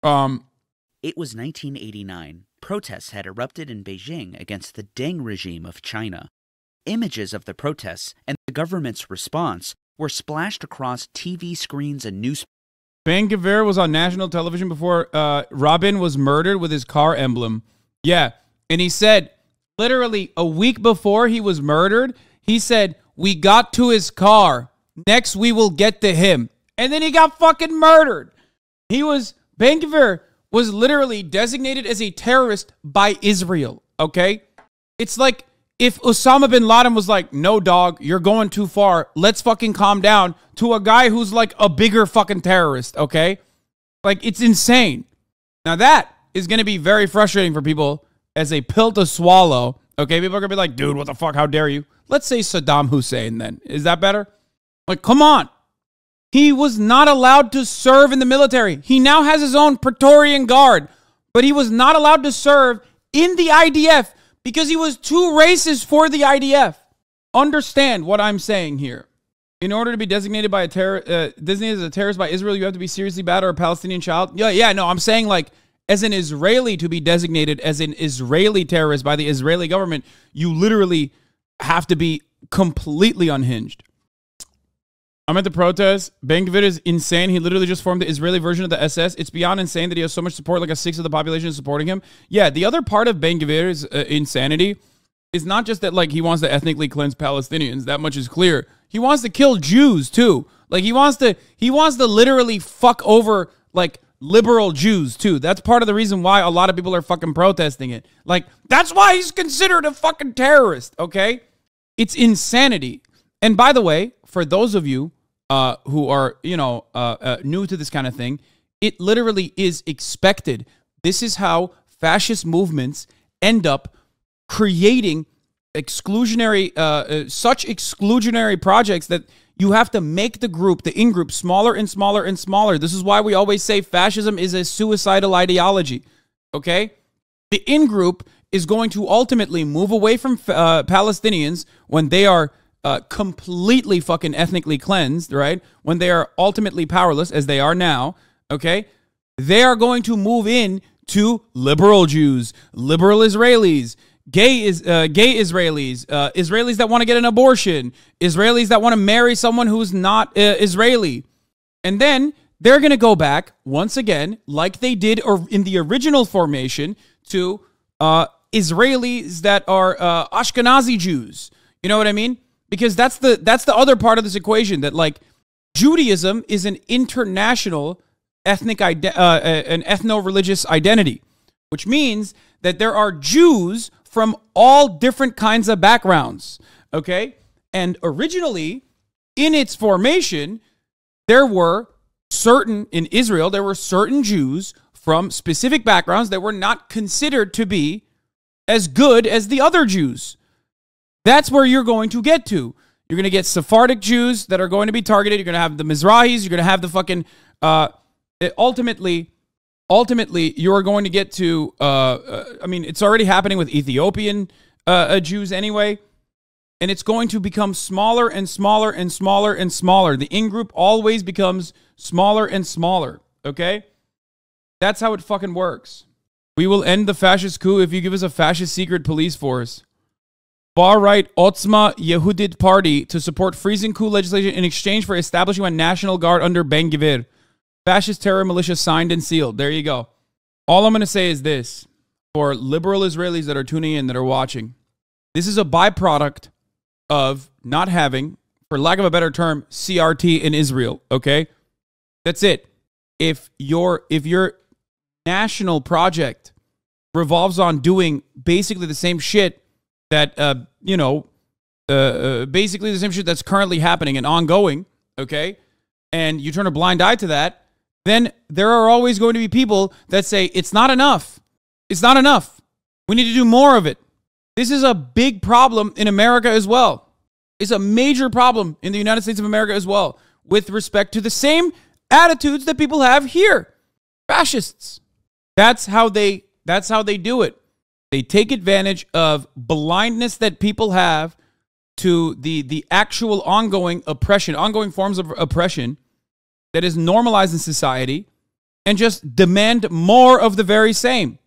It was 1989. Protests had erupted in Beijing against the Deng regime of China. Images of the protests and the government's response were splashed across TV screens and newspapers. Ben Gvir was on national television before Robin was murdered with his car emblem. Yeah, and he said, literally a week before he was murdered, he said, "We got to his car. Next, we will get to him." And then he got fucking murdered. Ben Gvir was literally designated as a terrorist by Israel, okay? It's like if Osama bin Laden was like, "No, dog, you're going too far. Let's fucking calm down," to a guy who's like a bigger fucking terrorist, okay? Like, it's insane. Now, that is going to be very frustrating for people as a pill to swallow, okay? People are going to be like, "Dude, what the fuck? How dare you?" Let's say Saddam Hussein then. Is that better? Like, come on. He was not allowed to serve in the military. He now has his own Praetorian Guard, but he was not allowed to serve in the IDF because he was too racist for the IDF. Understand what I'm saying here. In order to be designated by designated as a terrorist by Israel, you have to be seriously bad or a Palestinian child. No, I'm saying like as an Israeli to be designated as an Israeli terrorist by the Israeli government, you literally have to be completely unhinged. I'm at the protest. Ben Gvir is insane. He literally just formed the Israeli version of the SS. It's beyond insane that he has so much support, like a sixth of the population is supporting him. Yeah, the other part of Ben Gvir's insanity is not just that like he wants to ethnically cleanse Palestinians. That much is clear. He wants to kill Jews too. Like he wants to literally fuck over like liberal Jews too. That's part of the reason why a lot of people are fucking protesting it. Like that's why he's considered a fucking terrorist, okay? It's insanity. And by the way, for those of you who are, new to this kind of thing, it literally is expected. This is how fascist movements end up creating exclusionary, such exclusionary projects that you have to make the in-group smaller and smaller and smaller. This is why we always say fascism is a suicidal ideology, okay? The in-group is going to ultimately move away from Palestinians when they are completely fucking ethnically cleansed, right? When they are ultimately powerless, as they are now, okay? They are going to move in to liberal Jews, liberal Israelis, gay Israelis, Israelis that want to get an abortion, Israelis that want to marry someone who's not Israeli. And then they're going to go back, once again, like they did in the original formation, to Israelis that are Ashkenazi Jews. You know what I mean? Because that's the other part of this equation, that like Judaism is an international an ethno-religious identity, which means that there are Jews from all different kinds of backgrounds, okay? And originally, in its formation, in Israel, there were certain Jews from specific backgrounds that were not considered to be as good as the other Jews. That's where you're going to get to. You're going to get Sephardic Jews that are going to be targeted. You're going to have the Mizrahis. You're going to have the fucking... ultimately, you're going to get to... it's already happening with Ethiopian Jews anyway. And it's going to become smaller and smaller and smaller and smaller. The in-group always becomes smaller and smaller, okay? That's how it fucking works. We will end the fascist coup if you give us a fascist secret police force. Far-right Otzma Yehudit Party to support freezing coup legislation in exchange for establishing a national guard under Ben Gvir. Fascist terror militia signed and sealed. There you go. All I'm going to say is this. For liberal Israelis that are tuning in, that are watching, this is a byproduct of not having, for lack of a better term, CRT in Israel, okay? That's it. If your national project revolves on doing basically the same shit that, basically the same shit that's currently happening and ongoing, okay? And you turn a blind eye to that, then there are always going to be people that say, it's not enough. It's not enough. We need to do more of it. This is a big problem in America as well. It's a major problem in the United States of America as well, with respect to the same attitudes that people have here. Fascists. That's how they do it. They take advantage of blindness that people have to the actual ongoing oppression, ongoing forms of oppression that is normalized in society, and just demand more of the very same.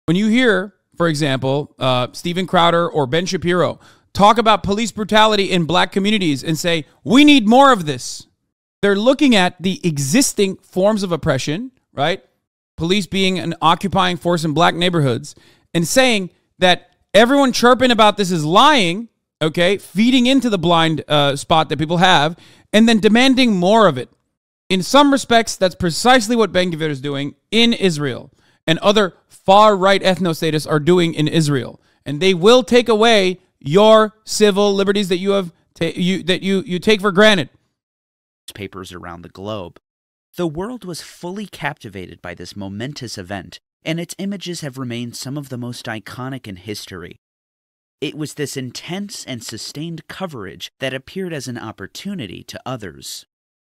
When you hear, for example, Steven Crowder or Ben Shapiro talk about police brutality in black communities and say, we need more of this, they're looking at the existing forms of oppression, right? Police being an occupying force in black neighborhoods, and saying that everyone chirping about this is lying, okay, feeding into the blind spot that people have, and then demanding more of it. In some respects, that's precisely what Ben Gvir is doing in Israel, and other far-right ethno-statists are doing in Israel. And they will take away your civil liberties that you have you take for granted. Papers around the globe. The world was fully captivated by this momentous event, and its images have remained some of the most iconic in history. It was this intense and sustained coverage that appeared as an opportunity to others.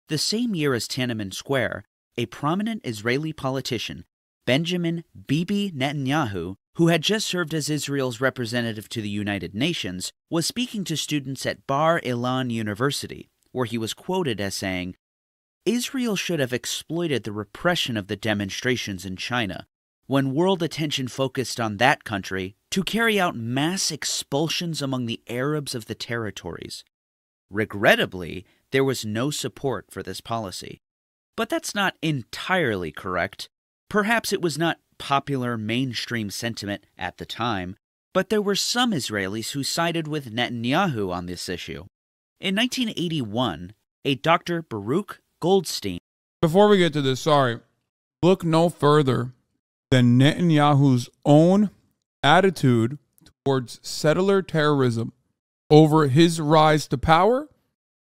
The same year as Tiananmen Square, a prominent Israeli politician, Benjamin Bibi Netanyahu, who had just served as Israel's representative to the United Nations, was speaking to students at Bar Ilan University, where he was quoted as saying, "Israel should have exploited the repression of the demonstrations in China, when world attention focused on that country, to carry out mass expulsions among the Arabs of the territories. Regrettably, there was no support for this policy. But that's not entirely correct. Perhaps it was not popular mainstream sentiment at the time, but there were some Israelis who sided with Netanyahu on this issue. In 1981, a Dr. Baruch Goldstein..." Before we get to this, look no further than Netanyahu's own attitude towards settler terrorism over his rise to power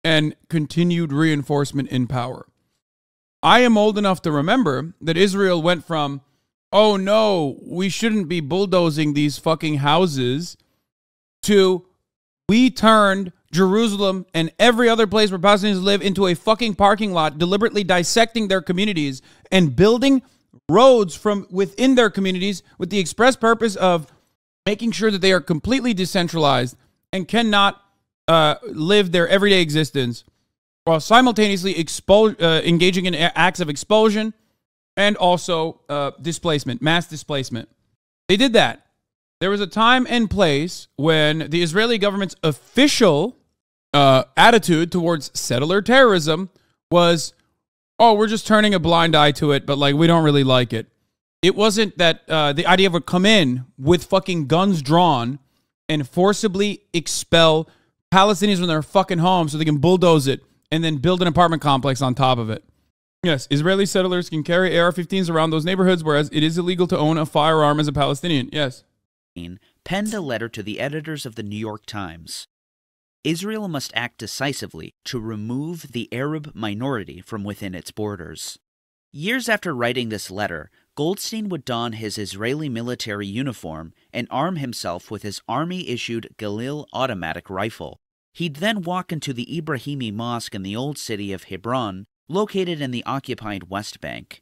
and continued reinforcement in power. I am old enough to remember that Israel went from, oh no, we shouldn't be bulldozing these fucking houses, to we turned Jerusalem and every other place where Palestinians live into a fucking parking lot, deliberately dissecting their communities and building roads from within their communities with the express purpose of making sure that they are completely decentralized and cannot live their everyday existence, while simultaneously engaging in acts of expulsion and also displacement, mass displacement. They did that. There was a time and place when the Israeli government's official attitude towards settler terrorism was, oh, we're just turning a blind eye to it, but like we don't really like it. It wasn't that the idea would come in with fucking guns drawn and forcibly expel Palestinians from their fucking homes so they can bulldoze it and then build an apartment complex on top of it. Yes, Israeli settlers can carry AR-15s around those neighborhoods, whereas it is illegal to own a firearm as a Palestinian. Yes. Penned a letter to the editors of the New York Times. Israel must act decisively to remove the Arab minority from within its borders. Years after writing this letter, Goldstein would don his Israeli military uniform and arm himself with his army-issued Galil automatic rifle. He'd then walk into the Ibrahimi Mosque in the old city of Hebron, located in the occupied West Bank.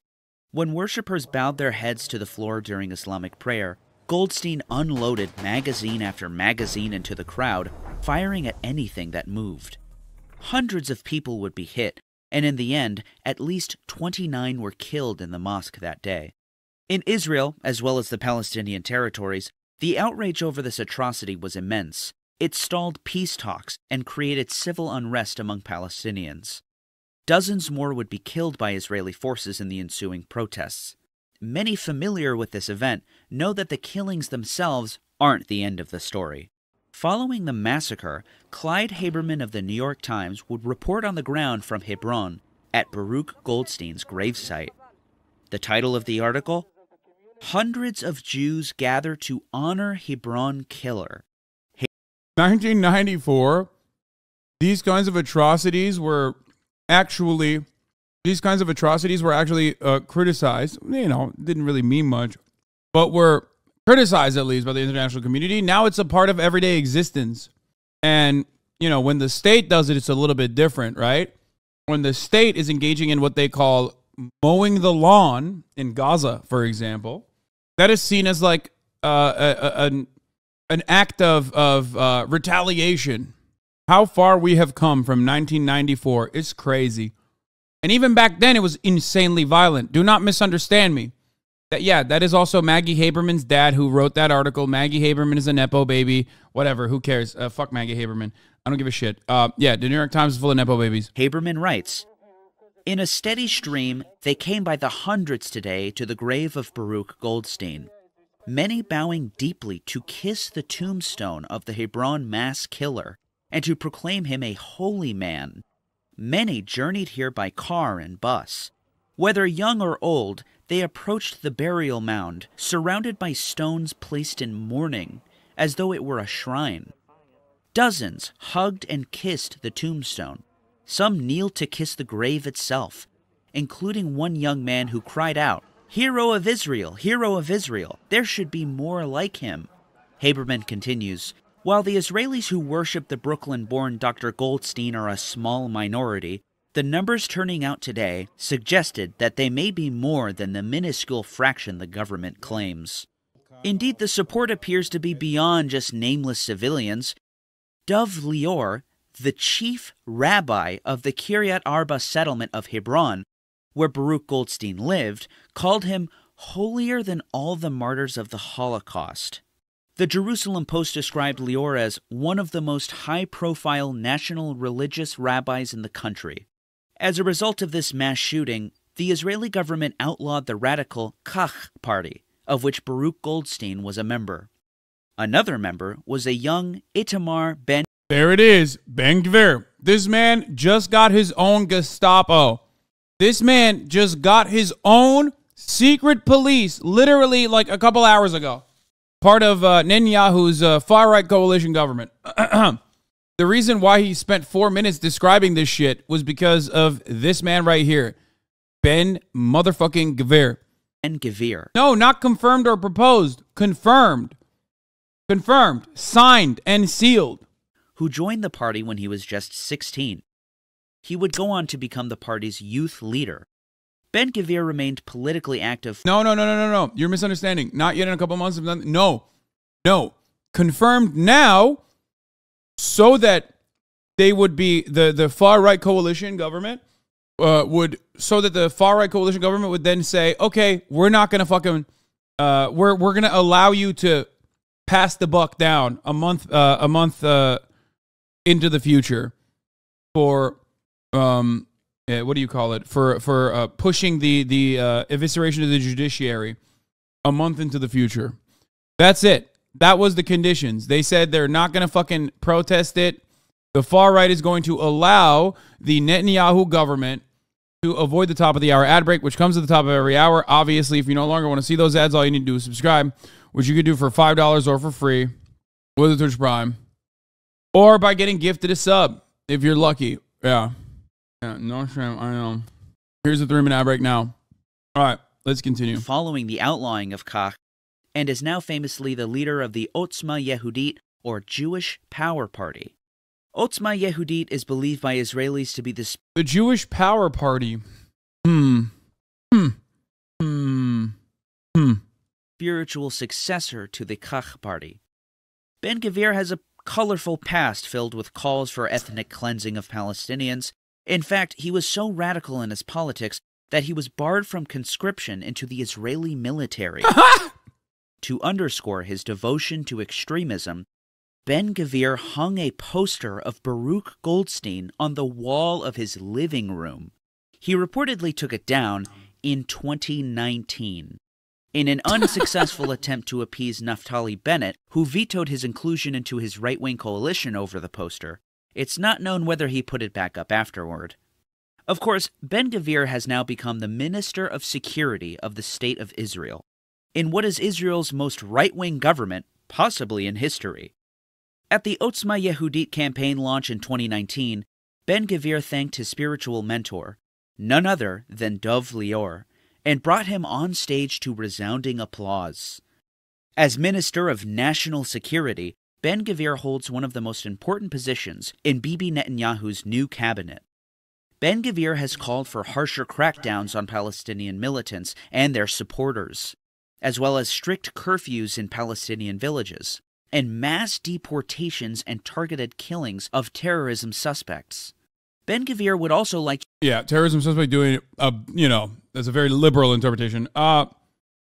When worshippers bowed their heads to the floor during Islamic prayer, Goldstein unloaded magazine after magazine into the crowd, firing at anything that moved. Hundreds of people would be hit, and in the end, at least 29 were killed in the mosque that day. In Israel, as well as the Palestinian territories, the outrage over this atrocity was immense. It stalled peace talks and created civil unrest among Palestinians. Dozens more would be killed by Israeli forces in the ensuing protests. Many familiar with this event know that the killings themselves aren't the end of the story. Following the massacre, Clyde Haberman of the New York Times would report on the ground from Hebron at Baruch Goldstein's gravesite. The title of the article? Hundreds of Jews gather to honor Hebron killer. 1994, these kinds of atrocities were actually criticized. You know, didn't really mean much, but were criticized at least by the international community. Now it's a part of everyday existence. And, you know, when the state does it, it's a little bit different, right? When the state is engaging in what they call mowing the lawn in Gaza, for example, that is seen as like an act of retaliation. How far we have come from 1994 is crazy. And even back then, it was insanely violent. Do not misunderstand me. That is also Maggie Haberman's dad who wrote that article. Maggie Haberman is a Nepo baby. Whatever, who cares? Fuck Maggie Haberman. I don't give a shit. The New York Times is full of Nepo babies. Haberman writes, "In a steady stream, they came by the hundreds today to the grave of Baruch Goldstein, many bowing deeply to kiss the tombstone of the Hebron mass killer and to proclaim him a holy man. Many journeyed here by car and bus. Whether young or old, they approached the burial mound, surrounded by stones placed in mourning, as though it were a shrine. Dozens hugged and kissed the tombstone. Some kneeled to kiss the grave itself, including one young man who cried out, 'Hero of Israel, hero of Israel, there should be more like him.'" Haberman continues, "While the Israelis who worship the Brooklyn-born Dr. Goldstein are a small minority, the numbers turning out today suggested that they may be more than the minuscule fraction the government claims. Indeed, the support appears to be beyond just nameless civilians. Dov Lior, the chief rabbi of the Kiryat Arba settlement of Hebron, where Baruch Goldstein lived, called him holier than all the martyrs of the Holocaust. The Jerusalem Post described Lior as one of the most high-profile national religious rabbis in the country. As a result of this mass shooting, the Israeli government outlawed the radical Kach party, of which Baruch Goldstein was a member. Another member was a young Itamar Ben... There it is, Ben Gvir. This man just got his own Gestapo. This man just got his own secret police, literally like a couple hours ago. Part of Netanyahu's far-right coalition government. The reason why he spent 4 minutes describing this shit was because of this man right here. Ben motherfucking Gvir. Ben Gvir. No, not confirmed or proposed. Confirmed. Confirmed. Signed and sealed. Who joined the party when he was just 16. He would go on to become the party's youth leader. Ben Gvir remained politically active. No. You're misunderstanding. Not yet in a couple months. No. Confirmed now so that they would be the far-right coalition government would then say, okay, we're not going to fucking, we're going to allow you to pass the buck down a month into the future for, what do you call it? For pushing the evisceration of the judiciary a month into the future. That's it. That was the conditions. They said they're not going to fucking protest it. The far right is going to allow the Netanyahu government to avoid the top of the hour ad break, which comes at the top of every hour. Obviously, if you no longer want to see those ads, all you need to do is subscribe, which you could do for $5 or for free with a Twitch Prime, or by getting gifted a sub if you're lucky. Yeah, no shame. I know. Here's the 3-minute ad break now. All right, let's continue. Following the outlawing of Kach, and is now famously the leader of the Otzma Yehudit, or Jewish Power Party. Otzma Yehudit is believed by Israelis to be the Jewish Power Party. Spiritual successor to the Kach party. Ben Gvir has a colorful past filled with calls for ethnic cleansing of Palestinians. In fact, he was so radical in his politics that he was barred from conscription into the Israeli military. To underscore his devotion to extremism, Ben Gvir hung a poster of Baruch Goldstein on the wall of his living room. He reportedly took it down in 2019. In an unsuccessful attempt to appease Naftali Bennett, who vetoed his inclusion into his right-wing coalition over the poster, it's not known whether he put it back up afterward. Of course, Ben Gvir has now become the Minister of Security of the State of Israel, in what is Israel's most right-wing government, possibly in history. At the Otzma Yehudit campaign launch in 2019, Ben Gvir thanked his spiritual mentor, none other than Dov Lior, and brought him on stage to resounding applause. As Minister of National Security, Ben Gvir holds one of the most important positions in Bibi Netanyahu's new cabinet. Ben Gvir has called for harsher crackdowns on Palestinian militants and their supporters, as well as strict curfews in Palestinian villages, and mass deportations and targeted killings of terrorism suspects. Ben Gvir would also like to Yeah, terrorism suspect doing, that's a very liberal interpretation.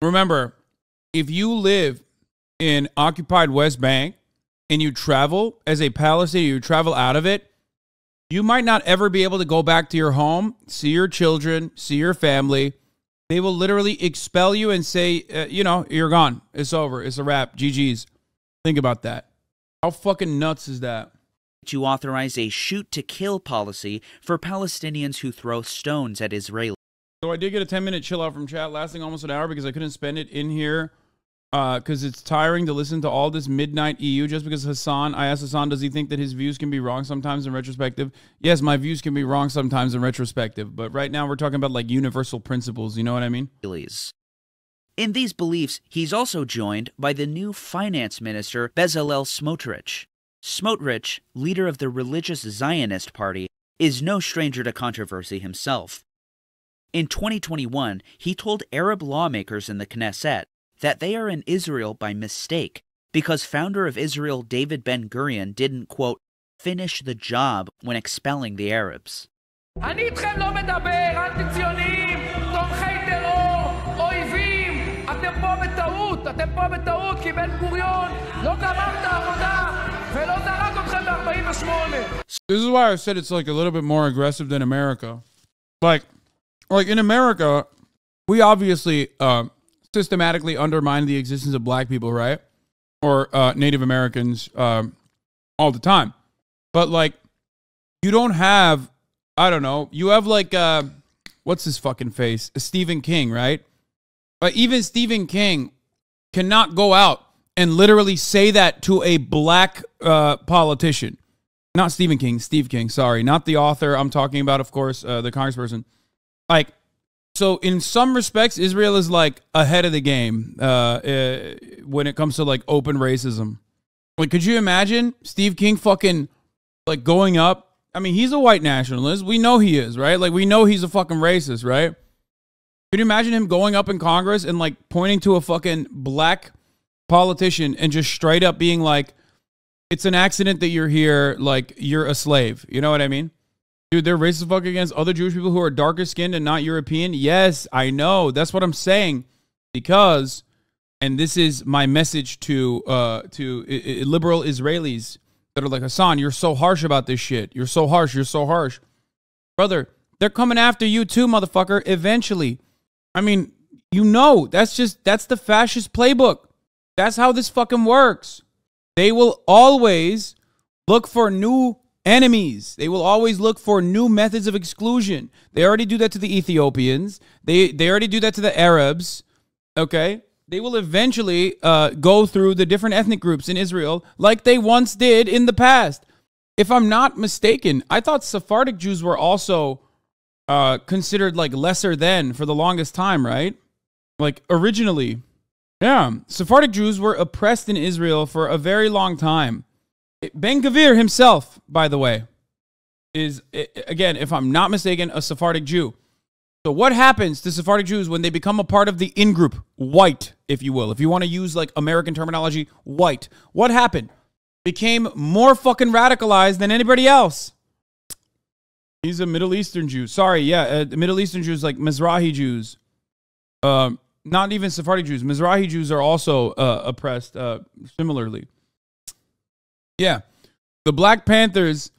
Remember, if you live in occupied West Bank and you travel as a Palestinian, you travel out of it, you might not ever be able to go back to your home, see your children, see your family. They will literally expel you and say, you're gone. It's over. It's a wrap. GG's. Think about that. How fucking nuts is that? authorize a shoot-to-kill policy for Palestinians who throw stones at Israelis. So I did get a 10-minute chill out from chat, lasting almost an hour because I couldn't spend it in here because it's tiring to listen to all this midnight EU just because I asked Hasan, does he think that his views can be wrong sometimes in retrospective? Yes, my views can be wrong sometimes in retrospective, but right now we're talking about like universal principles, you know what I mean? In these beliefs, he's also joined by the new finance minister, Bezalel Smotrich. Smotrich, leader of the religious Zionist party, is no stranger to controversy himself. In 2021, he told Arab lawmakers in the Knesset that they are in Israel by mistake because founder of Israel David Ben Gvir didn't, quote, finish the job when expelling the Arabs. אני איתכם לא מדבר, אנטי-ציונים, תומכי טרור, אויבים. אתם פה בטעות, כי בן גוריון לא גמר את העבודה ולא זרק אתכם ב-48. This is why I said it's like a little bit more aggressive than America. Like in America, we obviously systematically undermine the existence of black people, right? Or Native Americans all the time. But like, you don't have, I don't know, you have like, what's his fucking face? Stephen King, right? But even Stephen King cannot go out and literally say that to a black politician. Not Stephen King, Steve King, sorry. Not the author. I'm talking about, of course, the congressperson. Like, so in some respects, Israel is like ahead of the game when it comes to like open racism. Like, could you imagine Steve King fucking like going up? I mean, he's a white nationalist. We know he is, right? Like, we know he's a fucking racist, right? Can you imagine him going up in Congress and like pointing to a fucking black politician and just straight up being like, it's an accident that you're here, like you're a slave. You know what I mean? Dude, they're racist fuck against other Jewish people who are darker skinned and not European. Yes, I know. That's what I'm saying. Because, and this is my message to liberal Israelis that are like, Hasan, you're so harsh about this shit. You're so harsh. You're so harsh. Brother, they're coming after you too, motherfucker, eventually. I mean, you know, that's the fascist playbook. That's how this fucking works. They will always look for new enemies. They will always look for new methods of exclusion. They already do that to the Ethiopians. They already do that to the Arabs. Okay? They will eventually go through the different ethnic groups in Israel like they once did in the past. If I'm not mistaken, I thought Sephardic Jews were also considered like lesser than for the longest time, right? Like originally. Yeah. Sephardic Jews were oppressed in Israel for a very long time. Ben Gvir himself, by the way, is, again, if I'm not mistaken, a Sephardic Jew. So what happens to Sephardic Jews when they become a part of the in-group? White, if you will. If you want to use like American terminology, white. What happened? Became more fucking radicalized than anybody else. He's a Middle Eastern Jew. Sorry, yeah, Middle Eastern Jews like Mizrahi Jews. Not even Sephardic Jews. Mizrahi Jews are also oppressed similarly. Yeah. The Black Panthers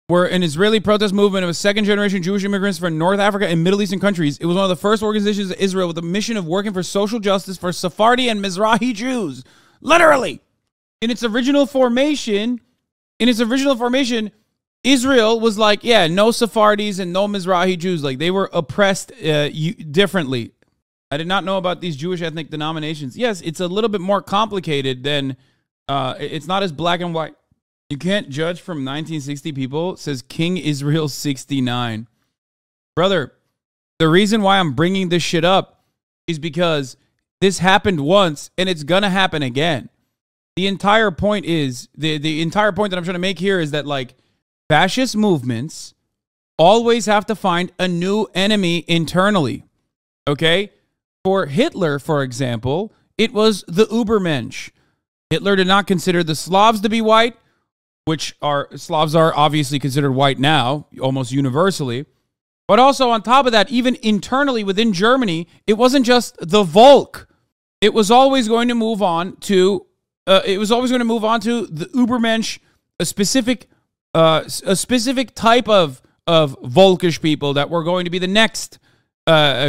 were an Israeli protest movement of a second-generation Jewish immigrants from North Africa and Middle Eastern countries. It was one of the first organizations in Israel with the mission of working for social justice for Sephardi and Mizrahi Jews. Literally. In its original formation, Israel was like, yeah, no Sephardis and no Mizrahi Jews. Like, they were oppressed differently. I did not know about these Jewish ethnic denominations. Yes, it's a little bit more complicated than, it's not as black and white. You can't judge from 1960 people, says King Israel 69. Brother, the reason why I'm bringing this shit up is because this happened once and it's gonna happen again. The entire point is, the entire point that I'm trying to make here is that, like, fascist movements always have to find a new enemy internally, okay? For Hitler, for example, it was the Übermensch. Hitler did not consider the Slavs to be white which are Slavs are obviously considered white now, almost universally. But also on top of that, even internally within Germany, it wasn't just the Volk. It was always going to move on to the Übermensch, a specific type of Volkish people that were going to be the next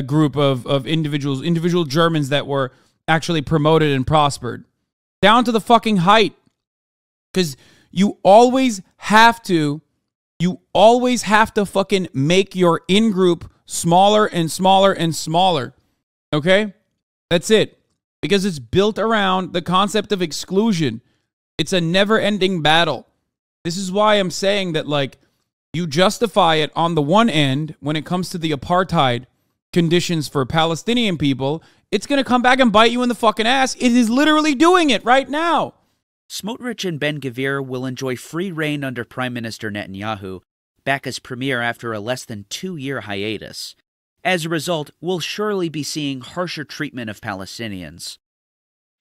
group of individual Germans that were actually promoted and prospered. Down to the fucking height. Because you always have to fucking make your in-group smaller and smaller and smaller. Okay? That's it. Because it's built around the concept of exclusion. It's a never-ending battle. This is why I'm saying that, like, you justify it on the one end when it comes to the apartheid conditions for Palestinian people. It's going to come back and bite you in the fucking ass. It is literally doing it right now. Smotrich and Ben Gvir will enjoy free reign under Prime Minister Netanyahu, back as premier after a less than 2-year hiatus. As a result, we'll surely be seeing harsher treatment of Palestinians.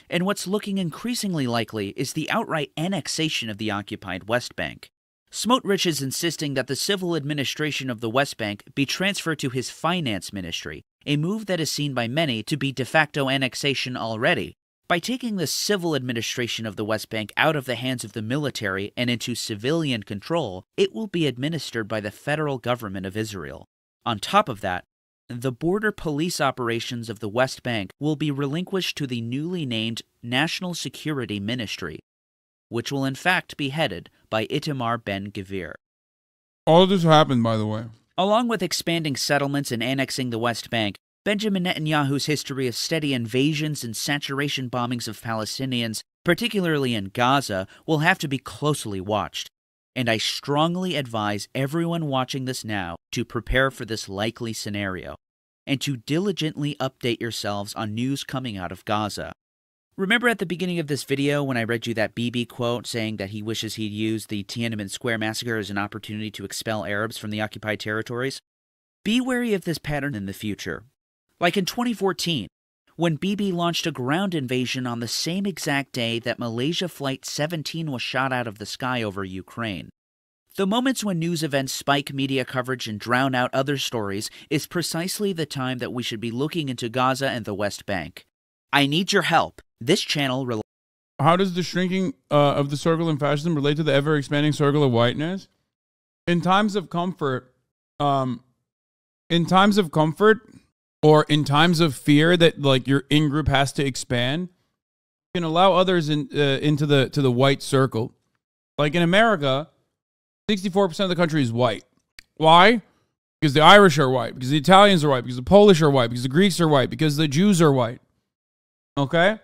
And what's looking increasingly likely is the outright annexation of the occupied West Bank. Smotrich is insisting that the civil administration of the West Bank be transferred to his finance ministry, a move that is seen by many to be de facto annexation already. By taking the civil administration of the West Bank out of the hands of the military and into civilian control, it will be administered by the federal government of Israel. On top of that, the border police operations of the West Bank will be relinquished to the newly named National Security Ministry, which will in fact be headed by Itamar Ben Gvir. All of this happened, by the way. Along with expanding settlements and annexing the West Bank, Benjamin Netanyahu's history of steady invasions and saturation bombings of Palestinians, particularly in Gaza, will have to be closely watched. And I strongly advise everyone watching this now to prepare for this likely scenario, and to diligently update yourselves on news coming out of Gaza. Remember at the beginning of this video when I read you that Bibi quote saying that he wishes he'd used the Tiananmen Square massacre as an opportunity to expel Arabs from the occupied territories? Be wary of this pattern in the future. Like in 2014, when Bibi launched a ground invasion on the same exact day that Malaysia Flight 17 was shot out of the sky over Ukraine. The moments when news events spike media coverage and drown out other stories is precisely the time that we should be looking into Gaza and the West Bank. I need your help. This channel How does the shrinking of the circle in fascism relate to the ever-expanding circle of whiteness? In times of comfort, or in times of fear that like your in-group has to expand, you can allow others into the white circle. Like in America, 64% of the country is white. Why? Because the Irish are white, because the Italians are white, because the Polish are white, because the Greeks are white, because the Jews are white. Okay?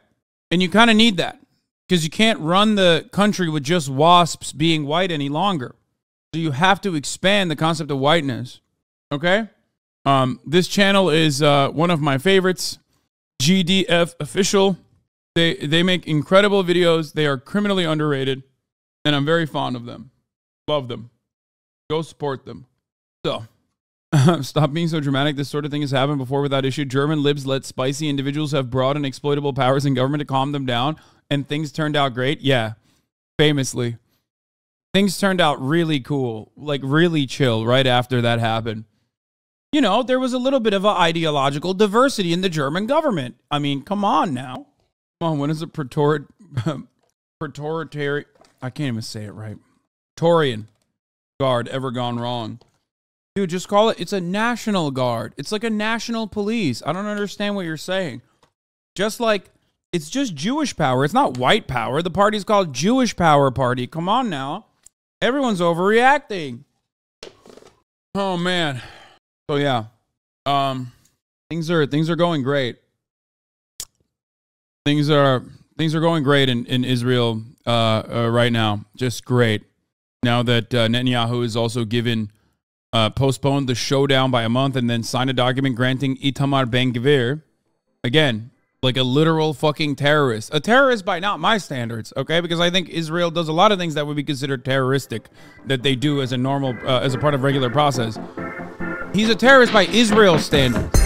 And you kind of need that, because you can't run the country with just WASPs being white any longer. So you have to expand the concept of whiteness. Okay? This channel is one of my favorites, GDF Official. They make incredible videos. They are criminally underrated, and I'm very fond of them. Love them. Go support them. So, stop being so dramatic. This sort of thing has happened before without issue. German libs let spicy individuals have broad and exploitable powers in government to calm them down, and things turned out great. Yeah, famously. Things turned out really cool, like really chill right after that happened. You know, there was a little bit of an ideological diversity in the German government. I mean, come on now. Come on, when is a Praetorian, I can't even say it right. Praetorian Guard ever gone wrong? Dude, just call it, it's a national guard. It's like a national police. I don't understand what you're saying. Just like, it's just Jewish power. It's not white power. The party's called Jewish Power Party. Come on now. Everyone's overreacting. Oh, man. So, yeah. Things are going great. Things are going great in Israel right now. Just great. Now that Netanyahu is also postponed the showdown by a month and then signed a document granting Itamar Ben Gvir, again, like a literal fucking terrorist. A terrorist by not my standards, okay? Because I think Israel does a lot of things that would be considered terroristic that they do as a normal, as a part of regular process. He's a terrorist by Israel's standards.